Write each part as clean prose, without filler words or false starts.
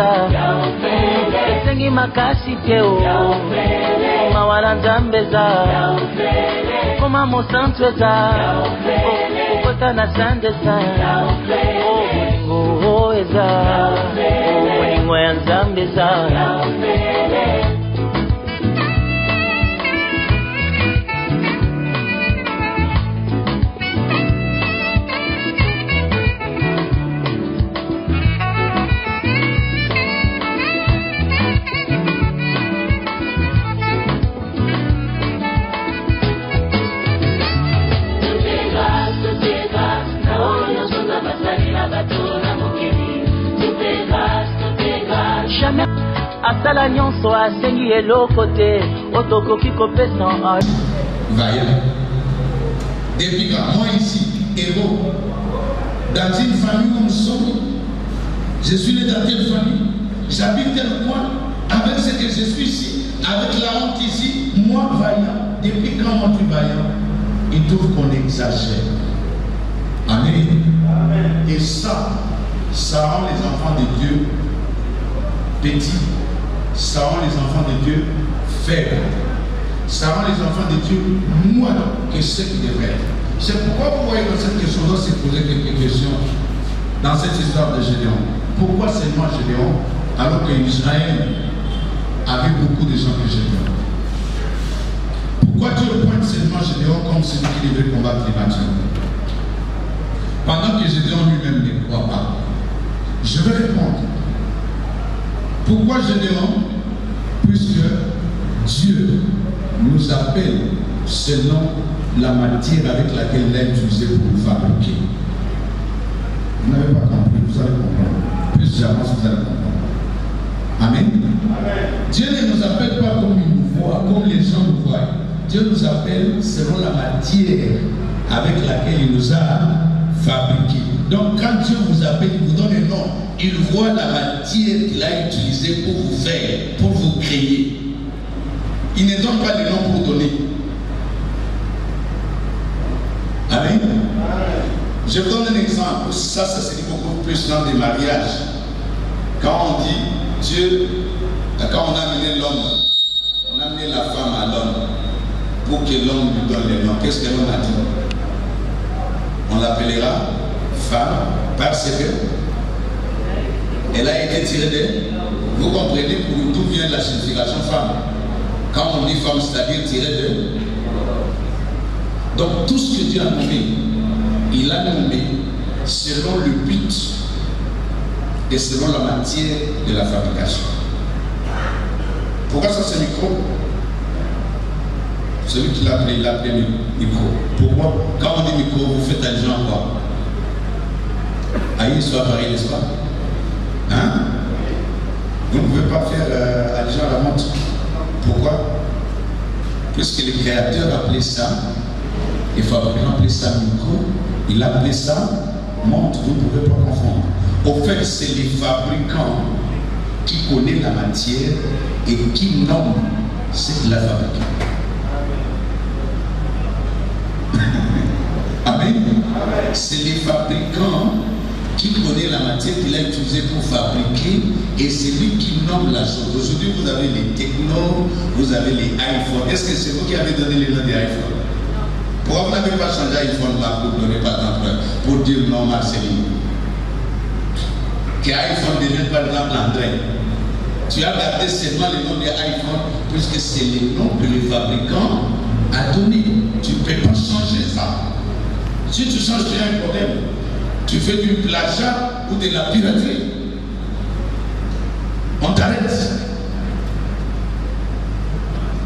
zambeza esengi makasi teo mawala zambeza koma mosantweza okota na sandesa omulingo eza omulingo ya zambeza asala nyonso asengi eloko te otokoki kopesa vaillant. Depuis quand moi ici, héros, dans une famille où nous sommes, je suis né dans telle famille, j'habite tel coin, avec ce que je suis ici, avec la honte ici, moi vaillant. Depuis quand moi tu vaillant, il trouve qu'on exagère. Amen. Amen. Et ça rend les enfants de Dieu petits. Ça rend les enfants de Dieu faibles. Ça rend les enfants de Dieu moins que ce qu'ils devraient être. C'est pourquoi vous voyez dans cette question, on doit se poser quelques questions dans cette histoire de Gédéon. Pourquoi seulement Gédéon alors que Israël avait beaucoup de gens que Gédéon? Pourquoi Dieu pointe seulement Gédéon comme celui qui devait combattre les nations pendant que Gédéon lui-même ne croit pas? Je vais répondre. Pourquoi Gédéon? Puisque Dieu nous appelle selon la matière avec laquelle il a utilisé pour nous fabriquer. Vous n'avez pas compris, vous allez comprendre. Plus j'avance, vous allez comprendre. Amen. Amen. Dieu ne nous appelle pas comme il nous voit, comme les gens nous voient. Dieu nous appelle selon la matière avec laquelle il nous a fabriqués. Donc quand Dieu vous appelle, il vous donne un nom. Il voit la matière qu'il a utilisée pour vous faire, pour vous créer. Il ne donne pas de nom pour donner. Amen. Je vous donne un exemple. Ça se dit beaucoup plus dans des mariages. Quand on dit Dieu, quand on a amené l'homme, on a amené la femme à l'homme pour que l'homme lui donne le nom. Qu'est-ce que l'homme a dit? On l'appellera femme parce que elle a été tirée d'elle. Vous comprenez d'où vient la signification femme? Quand on dit femme, c'est-à-dire tirée d'elle. Donc tout ce que Dieu a nommé, il a nommé selon le but et selon la matière de la fabrication. Pourquoi ça c'est micro? Celui qui l'a appelé, il l'a appelé micro. Pourquoi? Quand on dit micro, vous faites allusion à quoi? Aïe, soit pareil, n'est-ce pas? Hein? Vous ne pouvez pas faire allusion à la montre. Pourquoi? Puisque le créateur appelait ça, il faut appeler ça micro, il appelait ça montre, vous ne pouvez pas confondre. Au fait, c'est les fabricants qui connaissent la matière et qui nomment ce qu'il a fabriqué. Amen. C'est les fabricants qui connaît la matière qu'il a utilisée pour fabriquer et c'est lui qui nomme la chose. Aujourd'hui, vous avez les technos, vous avez les iPhones. Est-ce que c'est vous qui avez donné les noms des iPhones? Pourquoi vous n'avez pas changé iPhone là pour donner pas d'emploi, pour dire non Marceline? Que iPhone devient par exemple André. Tu as gardé seulement le nom des iPhone puisque c'est le nom que le fabricant a donné. Tu ne peux pas changer ça. Si tu changes, tu as un problème. Tu fais du plagiat ou de la piraterie. On t'arrête.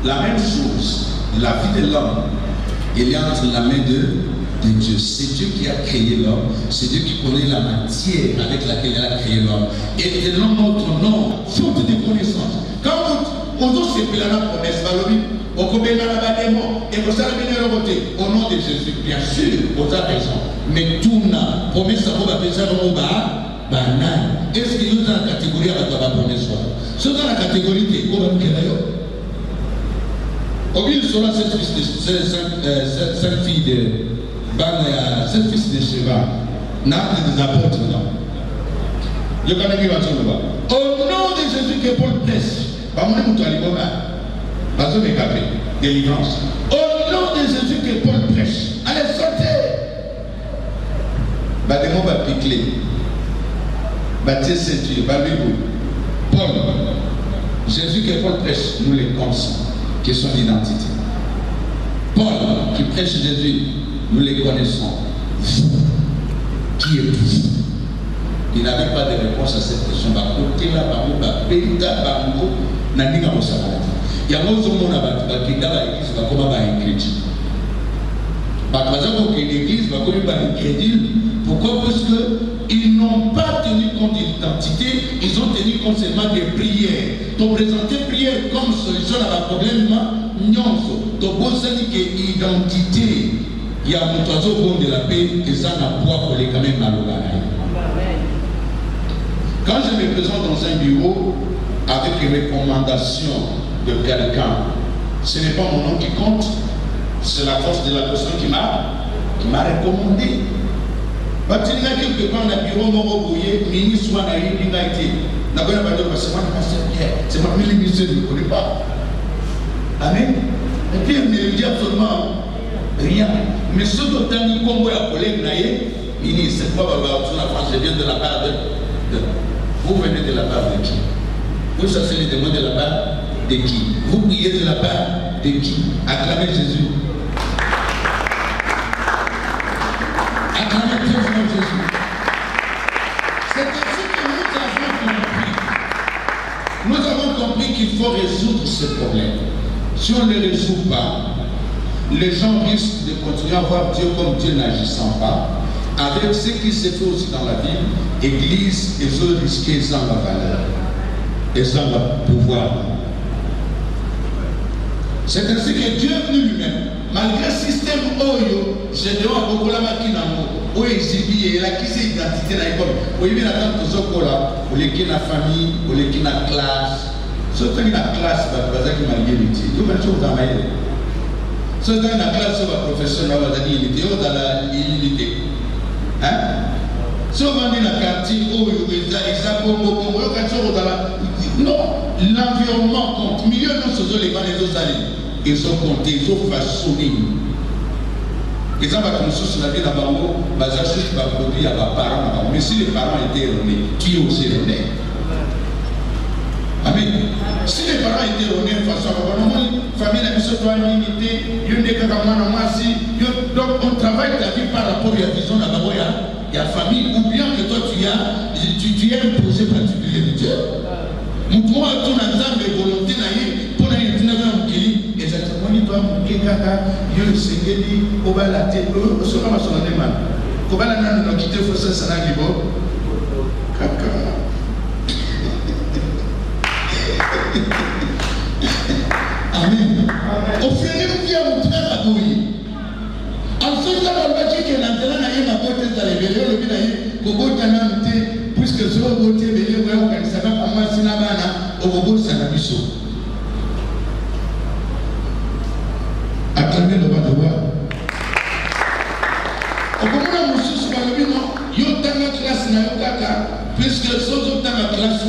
La même chose, la vie de l'homme, il est entre la main de Dieu. C'est Dieu qui a créé l'homme. C'est Dieu qui connaît la matière avec laquelle il a créé l'homme. Et il nomme notre nom, faute de connaissance. Quand on se fait la promesse, au nom de Jésus, bien sûr, vous avez raison. Mais tout n'a promesse à vous est-ce qu'il y a une catégorie à la promesse? C'est dans la catégorie qui est comme au milieu de cette fille de cette fille de Sheba, n'a des apôtres. Au nom que Paul prêche, délivrance. Au nom de Jésus que Paul prêche, allez sortez. Bademo va piquer. Baptiste ceinture, Babibou. Paul, Jésus que Paul prêche, nous les connaissons. Question d'identité. Paul qui prêche Jésus, nous les connaissons. Qui êtes-vous? Il n'avait pas de réponse à cette question. Il y a l'église. Pourquoi? Parce qu'ils n'ont pas tenu compte de l'identité, ils ont tenu compte seulement des prières. Donc présenter prière comme solution à un problème, non. Donc vous savez que l'identité, il y a un oiseau bon de la paix et ça n'a pas pour les quand même à l'oreille. Quand je me présente dans un bureau avec une recommandation de quelqu'un, ce n'est pas mon nom qui compte, c'est la force de la personne qui m'a recommandé. Quand il y a quelque part dans le bureau, ministre soit été. C'est moi, le ministre ne connaît pas. Amen. Et puis, il ne dit absolument rien. Mais ce que tu as dit, comme vous appelez, ministre, c'est quoi la France? Je viens de la part de. Vous venez de la part de qui? Vous cherchez les démons de la part de qui? Vous priez de la part de qui? Acclamez Jésus. Acclamez Jésus. C'est ainsi que nous avons compris qu'il faut résoudre ce problème. Si on ne le résout pas, les gens risquent de continuer à voir Dieu comme Dieu n'agissant pas. Avec ce qui se fait aussi dans la vie, Église, ils ont risqué sans la valeur et sans le pouvoir. C'est ainsi que Dieu est venu lui-même, malgré le système Oyo, j'ai dit à Bokola Makinamo, où exhibit et la qui c'est identité dans l'école. Où il y a tant de Zokola, où les qui la famille, où les qui la classe. Surtout dans la classe, parce que m'a dit l'unité. Vous venez toujours dans ma idée. Surtout dans la classe, sur la profession, dans la unité, dans la unité. Hein? Si on va dire la quartier, non, l'environnement compte. Milieu de nos les ils ont compté, ils ont façonné. Ils ont construit sur la vie d'Abango, ils ont produit à leurs parents. Mais si les parents étaient erronés, qui aussi erroné? Amen. Si les parents étaient erronés, de façon à la famille n'a pas une unité, donc on travaille ta vie par rapport à la vision d'Abango. Il y a famille, ou bien que toi tu as un projet particulier de Dieu. Nous pouvons tout ensemble de volonté pour la exactement, il doit manquer caca, il y a le Sengeli, on va la tête, on se rend à son animal. On va la nana nous quitter, il faut ça, ça n'a pas caca. Amen. Au fur et à mesure, on peut faire abouiller. Ensuite, là, on va dire que l'antenne n'a rien à voir avec les vélos, le binaï, Bobo Tanamte, puisque ce robot est venu, on ne sait pas comment c'est là-bas, au robot Sanabiso. Acclamez le roi de roi. Au moment où nous sommes dans le bino, il y a une classe dans le caca, puisque ceux qui ont la classe,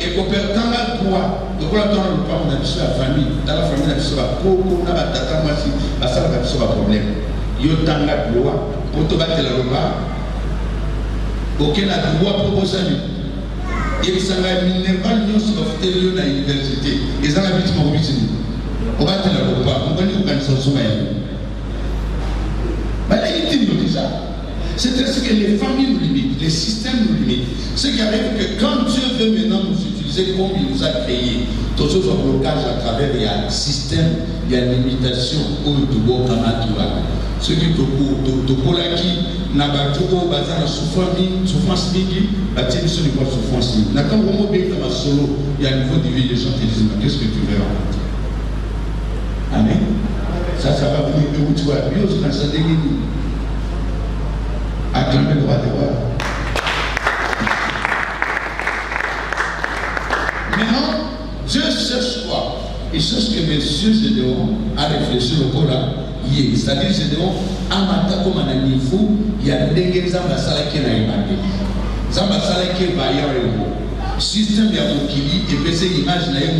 et qu'on perd dans la droit, donc on a dans le droit, on a vu la famille, dans la famille, on a vu la coco, on a vu la tata, on a vu la problème. Il y a dans la loi, pour te battre la loi, auquel a droit proposé à lui. Et ça va minéral, nous sommes à l'université, ils ont la vie de mon business. On va te la repas, on va nous faire son sommeil. Mais là, il dit déjà. C'est ainsi que les familles nous limitent, les systèmes nous limitent. Ce qui arrive que quand Dieu veut maintenant nous utiliser comme il nous a créés, tous autres blocages à travers il y a un système, il y a une limitation au Dubo Kamatura. Ce qui te polaki, n'a pas tout basé la souffrance migi, la télévision n'est pas souffrance migi. N'a pas vraiment bien comme un solo, il y a un niveau de vie, les gens te disent, mais qu'est-ce que tu veux raconter? Amen. Ça va venir de où tu vas. Dieu, c'est ça déguéni. Acclamez le roi des rois. Maintenant, Dieu cherche quoi? Il cherche que messieurs Gédéon a réfléchi au corps là. C'est-à-dire Gédéon a maté comme un niveau, il y a des gens qui ont qui n'a pas. Zamba sala qui va y avoir. système ya mokili epesa image na ye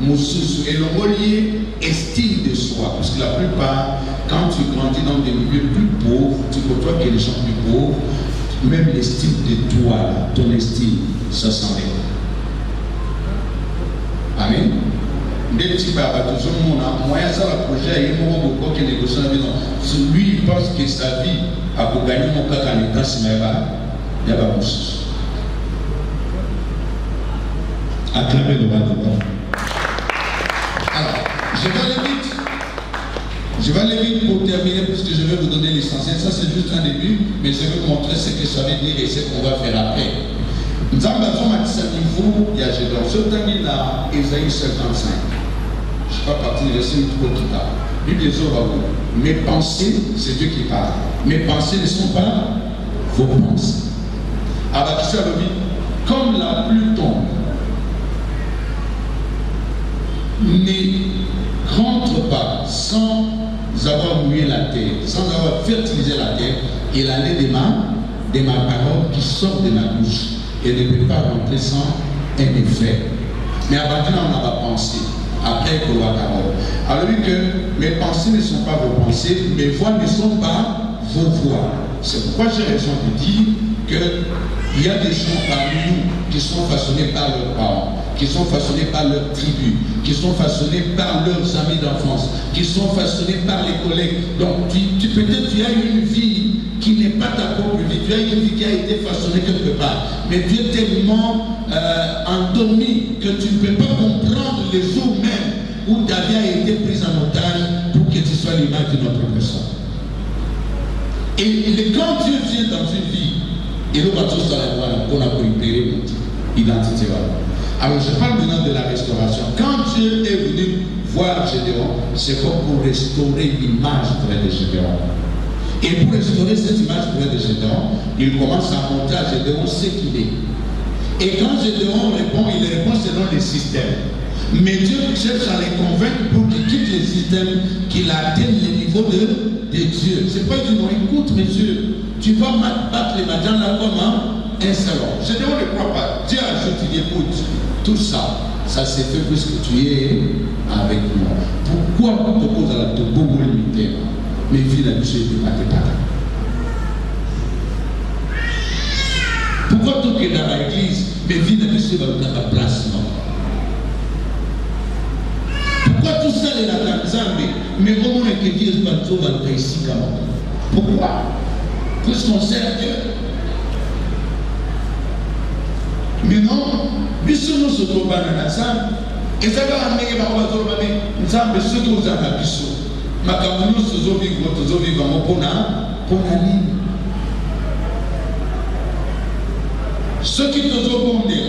mosusu elongoli estime de soi, parce que la plupart, quand tu grandis dans des milieux plus pauvres, tu côtoies que les gens plus pauvres, même l'estime de toi, ton estime, ça s'enlève. Amen. Des petits babas, tout le monde a moyen ça le projet, il y a beaucoup qui négocient la maison. Lui, il pense que sa vie a pour gagner mon cas en étant si il y a pas de chose. Acclamez le bas de bas. Alors, je vais aller vite pour terminer, puisque je vais vous donner l'essentiel. Ça, c'est juste un début, mais je vais vous montrer ce que ça veut dire et ce qu'on va faire après. Nous avons besoin de ce niveau, il y a Gédéon. Je termine à Ésaïe 55. Je ne suis pas parti de laisser une trop qui parle. Lui, les autres, mes pensées, c'est Dieu qui parle. Mes pensées ne sont pas vos pensées. Alors, qui ça veut dire? Comme la pluie tombe, ne rentre pas sans avoir mouillé la terre, sans avoir fertilisé la terre, il en est de ma parole qui sort de ma bouche et ne peut pas rentrer sans un effet. Mais à partir de là, on n'a pas pensé. Après, il faut la parole. Alors, lui que mes pensées ne sont pas vos pensées, mes voix ne sont pas vos voix. C'est pourquoi j'ai raison de dire qu'il y a des gens parmi nous qui sont façonnés par leurs parents, qui sont façonnés par leur tribu, qui sont façonnés par leurs amis d'enfance, qui sont façonnés par les collègues. Donc, peut-être tu as une vie qui n'est pas ta propre vie, tu as une vie qui a été façonnée quelque part, mais tu es tellement endormi que tu ne peux pas comprendre les jours même où ta vie a été prise en otage pour que tu sois l'image de notre personne. Et quand Dieu vient dans une vie, il va tout ça qu'on a préparé notre identité. Alors je parle maintenant de la restauration. Quand Dieu est venu voir Gédéon, c'est comme pour restaurer l'image de Gédéon. Et pour restaurer cette image de Gédéon, il commence à montrer à Gédéon ce qu'il est. Et quand Gédéon répond, il répond selon les systèmes. Mais Dieu cherche à les convaincre pour qu'ils quittent les systèmes, qu'il atteigne le niveau de Dieu. C'est pas du non, écoute monsieur, tu vas battre les matins là comme un salon. Gédéon ne croit pas. Dieu ajoute, il écoute, tout ça, ça s'est fait puisque tu es avec moi. Pourquoi tu te poses à la beaucoup limité? Mais vie la mission n'est pas tes parents. Pourquoi tu es dans l'église, mais vie la mission va dans ta place, non? Pourquoi tout ça est dans la Zambie, mais comment est-ce que Dieu va tout va le ici quand même? Pourquoi? Puisqu'on sert Dieu. Mais non, biso nous se trouvons dans la Zambie. Et ça va amener à la Zambie, se trouve dans la biso. Ma caméra se trouve pour la ligne. Ceux qui te ont dit,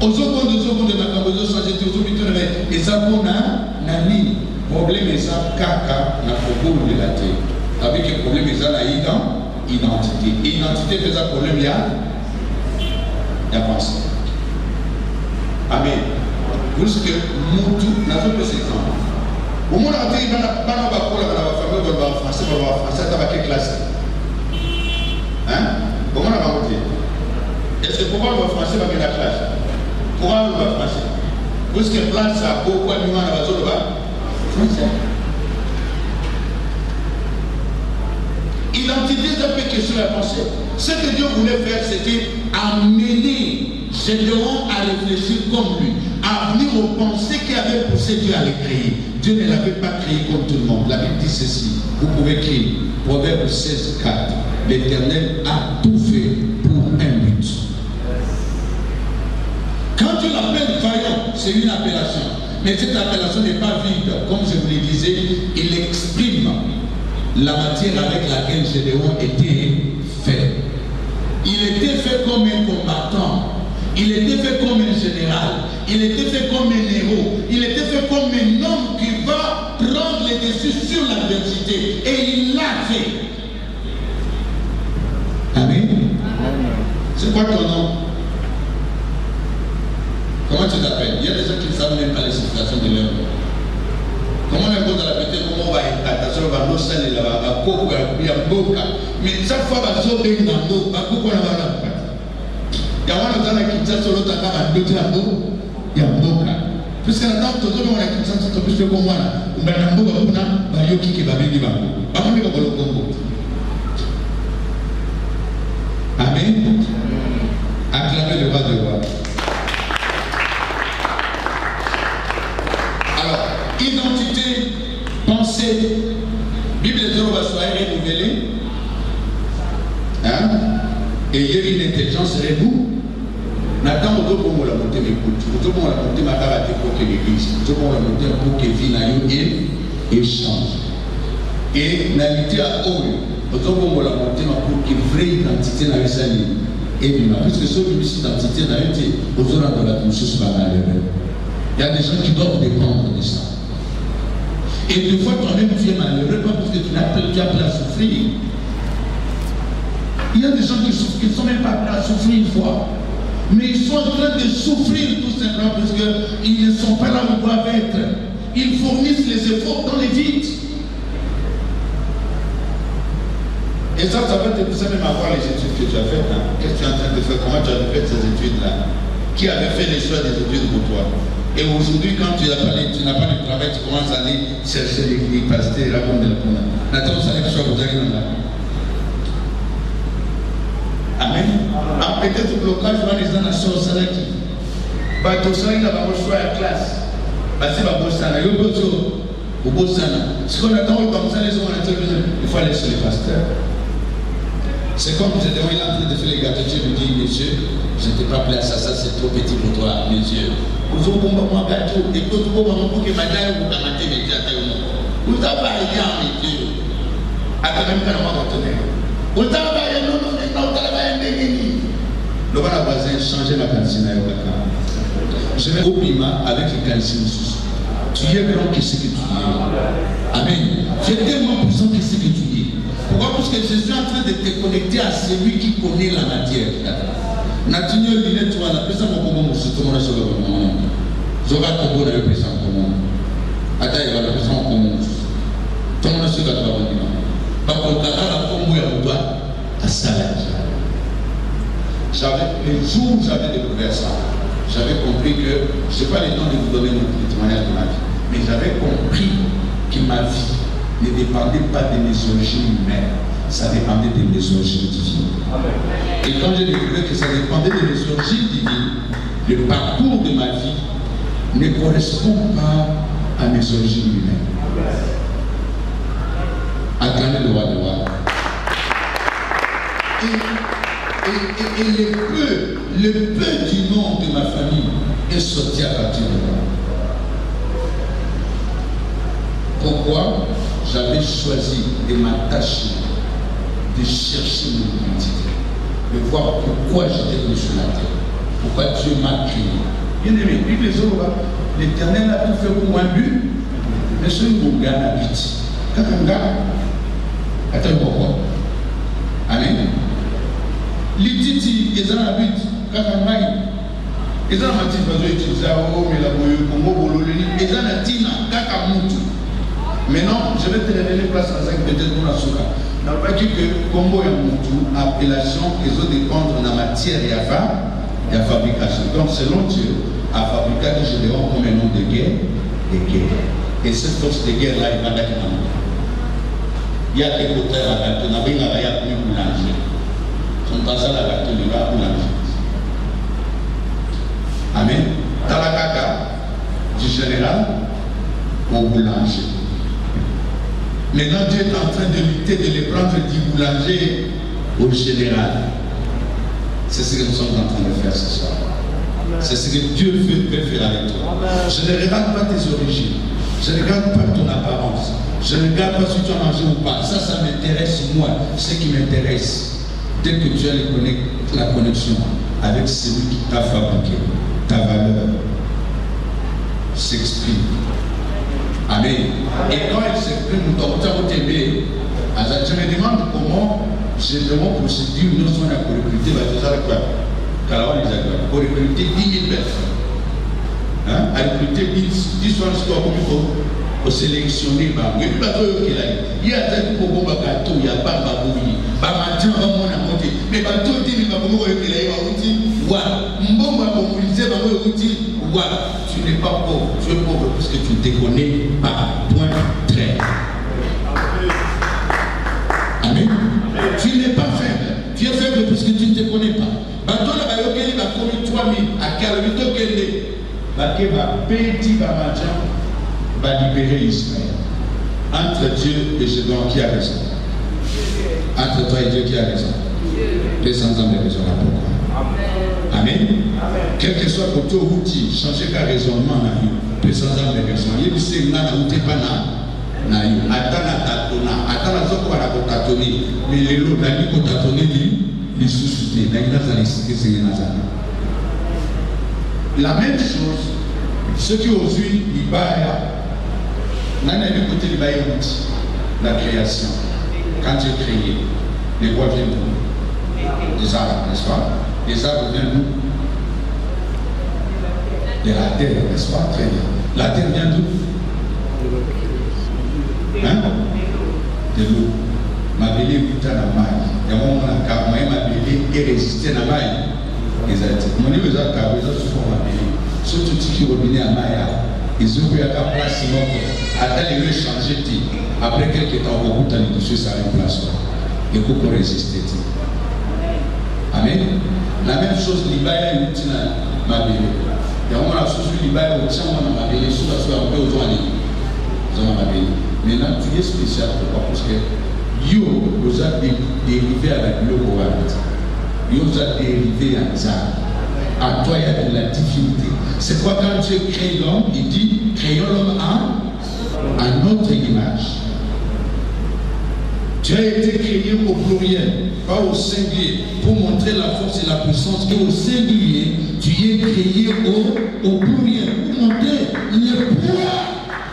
aux autres de ma caméra, changer tout le et ça pour la ligne. Problème est ça, caca, n'a pas de la terre. Avec le problème est ça, la identité. Identité fait ça problème, il y a pensée. Amen. Puisque Moutou n'a pas de séquence. Au moins, on a dit que la français, tu vas quelle classe? Hein? Comment on a dit? Est-ce que pourquoi le français va la classe? Pourquoi le français? Puisque place à beaucoup de gens dans la zone français. Identité, c'est un peu question à penser. Ce que Dieu voulait faire, c'était amener Gédéon à réfléchir comme lui, à venir aux pensées qui avaient poussé Dieu à les créer. Dieu ne l'avait pas créé comme tout le monde. La Bible dit ceci, vous pouvez créer. Proverbe 16, 4. L'Éternel a tout fait pour un but. Quand tu l'appelles vaillant, c'est une appellation. Mais cette appellation n'est pas vide. Comme je vous le disais, il exprime la matière avec laquelle Gédéon était fait. Il était fait comme un combattant. Il était fait comme un général. Il était fait comme un héros. Il était fait comme un homme qui va prendre les dessus sur l'adversité. Et il l'a fait. Amen. C'est quoi ton nom? Comment tu t'appelles? Il y a des gens qui ne savent même pas les situations de leur vie. Comment on est dans la pété, comment on va être attention, on va nous saler là, on va couper, il y a beaucoup. Mais chaque fois, on va sauver dans l'eau, on va couper, on va la Il y a un qui t'a sur l'autre à côté à beau, il y a un beau cas. Puisque la dame, tout le monde a qui t'a sur plus que moi, on va un beau gars, on va yoki qui va venir. Avant de le Congo. Amen. Acclamez le roi de roi. Alors, identité, pensée, Bible de Dieu va soit renouvelée. Hein? Et il y a une intelligence réboue. Nathan, on doit la monter mes coups. On doit la monter ma karaté pour que l'église. On doit la monter pour que vie et change. Et n'habiter à Oyo. On doit la monter pour que vraie identité n'a pas et bien, puisque ceux qui ont identité n'a pas été aux autres dans la conscience banale. Il y a des gens qui doivent dépendre de ça. Et des fois, toi-même, tu es malheureux, pas parce que tu n'as pas appris à souffrir. Il y a des gens qui ne sont même pas prêts à souffrir une fois. Mais ils sont en train de souffrir tout simplement parce qu'ils ne sont pas là où ils doivent être. Ils fournissent les efforts dans les vides. Et ça va te pousser même à voir les études que tu as faites. Hein. Qu'est-ce que tu es en train de faire? Comment tu as fait ces études-là? Qui avait fait les choix des études pour toi? Et aujourd'hui, quand tu n'as pas de travail, tu commences à aller chercher les pasteurs, répondre les points. Nathan, ça n'est pas ce que vous avez dans la vie. Amen. Peut-être le blocage va les dans la chose à la qui. Bateau ça, il a pas choix à la classe. Parce que Babosana, il y a au Bosana. Ce qu'on attend comme ça, les hommes, il faut aller chez les pasteurs. C'est comme j'étais en train de faire les gâteaux, je me dis, monsieur, je n'étais pas prêt à ça, c'est trop petit pour toi, monsieur. Vous avez un gâteau, et puis vous avez un peu de madame, vous avez un peu de gâteau. Vous avez un peu de Dieu. À quand même, quand on va retenir. Vous avez un peu de le voisin changer ma cantine à Yokaka. Je vais au Pima avec les cantines. Tu es grand que ce que tu es. Amen. Tu es tellement puissant que ce que tu es. Pourquoi? Parce que je suis en train de te connecter à celui qui connaît la matière. Natunio Linet, tu vas la personne au Congo, c'est tout le monde sur le Congo. Zoga Congo, la personne au Congo. Attends, il va la personne au Congo. Tout le monde sur le Congo. Par contre, la Congo est au doigt à Saladi. Les jours où j'avais découvert ça, j'avais compris que, je n'ai pas le temps de vous donner mon témoignage de ma vie, mais j'avais compris que ma vie ne dépendait pas de mes origines humaines, ça dépendait de mes origines divines. Et quand j'ai découvert que ça dépendait de mes origines divines, le parcours de ma vie ne correspond pas à mes origines humaines. Acclamez le roi de roi. Et le peu du nom de ma famille est sorti à partir de là. Pourquoi? J'avais choisi de m'attacher, de chercher mon identité, de voir pourquoi j'étais venu sur la terre, pourquoi Dieu m'a créé. Bien aimé, l'Éternel a tout fait pour un but, mais ce Munga habite. Kakanga, attends pourquoi? Amen. L'ititi, ils ont l'habitude, Kakamai, ils ont l'habitude de utiliser mais la boye, Congo, Bololini, ils ont l'habitude, Kakamutu. Maintenant, je vais te révéler place à 5 peut-être pour la souka. Dans le cas que Congo et Moutou, appellation, ils ont dépendre de la matière et la fabrication. Donc, selon Dieu, à fabriquer des généraux comme un nom de guerre, et cette force de guerre-là, il va d'accord. Il y a des côtés à la carte, il y a plus boulanger. Son passage à la carte, il va boulanger. Amen. Dans la caca, du général au boulanger. Maintenant, Dieu est en train de lutter, de les prendre du boulanger au général. C'est ce que nous sommes en train de faire ce soir. C'est ce que Dieu peut faire avec toi. Je ne regarde pas tes origines. Je ne regarde pas ton apparence. Je ne regarde pas si tu as mangé ou pas. Ça m'intéresse moi. Ce qui m'intéresse, dès que tu as la connexion avec celui qui t'a fabriqué, ta valeur s'exprime. Amen. Et quand elle s'exprime, je me demande comment je demande procédure, nous sommes pour recruter, pour recruter 10 000 personnes. À recruter 10 soirs, comme il faut. au sélectionner par oui pas que il y a des pour bon gâteau il y a pas babouille ba matin ba mona monter mais ba tout dit ba bon que là il va vous dire wa mbon ba mobiliser ba vous dire wa tu n'es pas pauvre tu es pauvre parce que tu ne te connais pas point très. Amen. Tu n'es pas faible tu es faible parce que tu ne te connais pas ba toi là ba yokeli ba comme 3000 à calvito kende ba ke ba petit ba matin va libérer Israël. Entre Dieu et Gédéon, qui a raison? Entre toi et Dieu, qui a raison? Les sans hommes de raison là pourquoi? Amen. Quel que soit le côté où tu changer ta raisonnement, les sans hommes de raison. Il y a des gens qui n'ont pas na atana zoko na kotatoni mais les lots la ni kotatoni les sous-soutés na ina za lisike c'est la même chose ceux qui aujourd'hui ils baillent nana du côté du bail la création quand Dieu créé les bois viennent d'où? Des arbres, n'est-ce pas? Les arbres viennent d'où? De la terre, n'est-ce pas? Très bien. La terre vient d'où? Hein? De l'eau. Ma belle écoute à la maille. Il y a un moment où ma belle est résistée à la maille. Mon niveau est à la maille. Surtout qui revenait à Maya. Ils ont eu à la place. Attends, ils ont changé. Après quelques temps, on a dit que ça remplace. Et qu'on peut résister. Amen. La même chose, l'Ibaya est utile à ma belle. Il y a un moment où l'Ibaya est utile à ma belle. Sous la soirée, on peut autour maintenant, tu es spécial pourquoi? Parce que yo vous a dérivé à la globalité. Yo vous a dérivé à ça. À toi, il y a de la difficulté. C'est quoi quand Dieu crée l'homme? Il dit créons l'homme à notre image. Tu as été créé au pluriel, pas au singulier, pour montrer la force et la puissance. Et au singulier, tu es créé au pluriel, pour montrer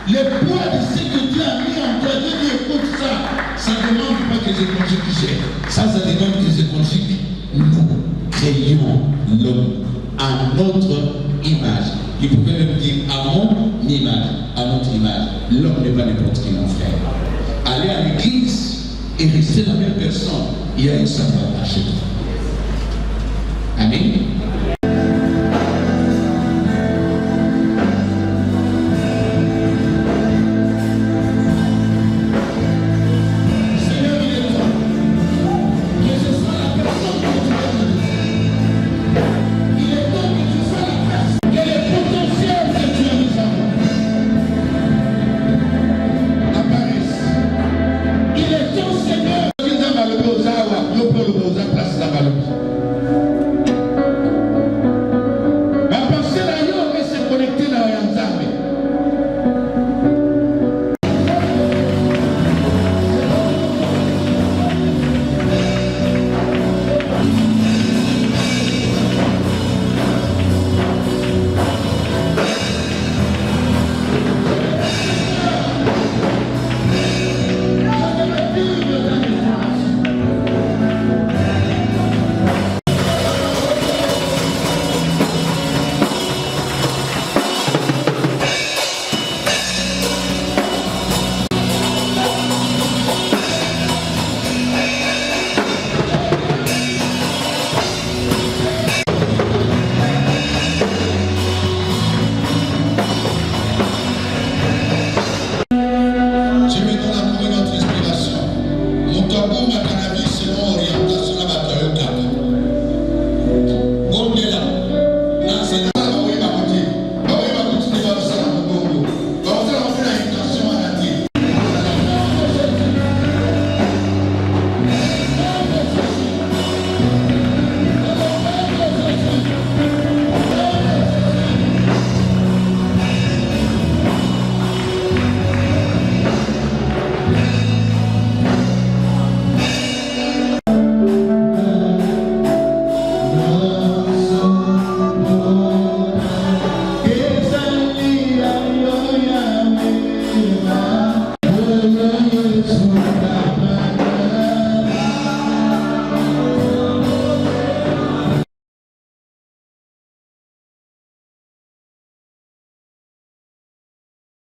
le poids de ce que Dieu a mis en toi. Dieu écoute ça. Ça ne demande pas que je conjugue. Ça demande que je conjugue. Nous créons l'homme à notre image. Il pouvait même dire à mon image, à notre image. L'homme n'est pas n'importe qui, mon frère. Aller à l'église et rester la même personne, il y a une certaine chez toi. Amen. Yes.